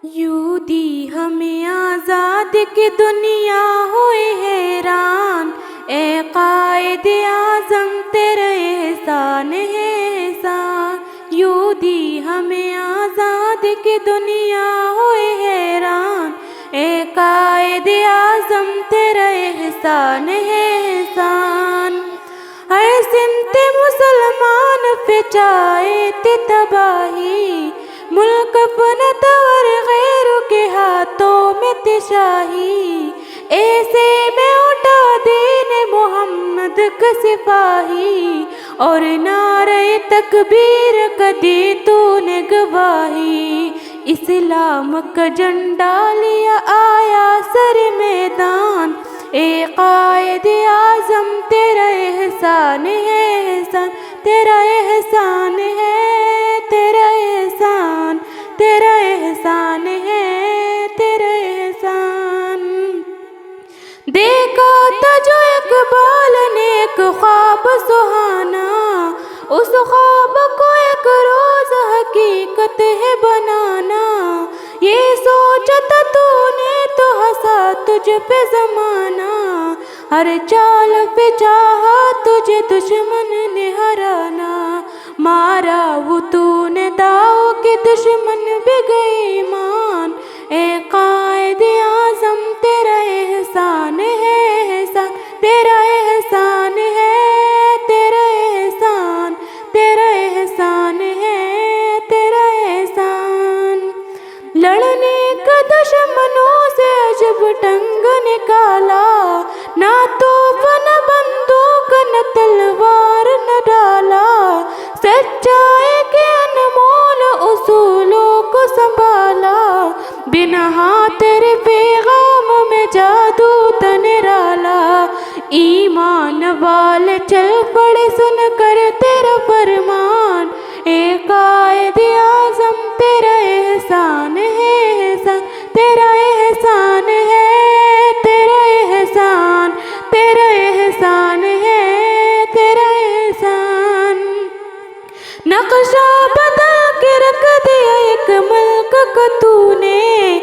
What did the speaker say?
یوں دی ہمیں آزاد کی دنیا ہوئی حیران، اے قائد اعظم تیرا احسان ہے احسان۔ یوں دی ہمیں آزاد کی دنیا ہوئی حیران، اے قائد اعظم تیرا احسان ہے احسان۔ ہر سمت مسلمان پہ چاہے تھی تباہی، ملک اپنا اور غیروں کے ہاتھوں میں تھی شاہی، ایسے میں اٹھا دین محمد کا سپاہی، اور نعرہ تکبیر کا دی تو نے گواہی۔ اسلام کا جھنڈا لیا آیا سر میدان، اے قائد اعظم تیرا احسان ہے احسان، تیرا احسان ہے، تیرا احسان، تیرا احسان ہے، تیرا احسان۔ دیکھا تھا جو اقبال نے ایک خواب سہانا، اس خواب کو ایک روز حقیقت ہے بنانا، یہ سوچا تھا تو نے تو ہنسا تجھ پہ زمانہ، ہر چال پہ چاہا تجھے دشمن نے ہرانا، مارا وہ تو نے داؤ کہ دشمن بھی گئے ایمان، اے قائد اعظم تیرا احسان ہے احسان، تیرا احسان ہے، تیرا احسان، تیرا احسان ہے، تیرا احسان۔ لڑنے کا دشمنوں سے عجب ٹنگ نکالا، نہ توپ نہ بندوق نہ تلوار نہ ڈالا، سچائی کے انمول اصولوں کو سنبھالا، بنہا تیرے پیغام میں جادو تن ڈالا، ایمان والے چل پڑے سن کر تیرا فرمان، اے قائد اعظم تیرا احسان ہے احسان، تیرا احسان ہے، تیرا احسان، تیرا احسان ہے، تیرا احسان۔ نقشہ بدل کے رکھ دیا ایک ملک کو تو نے،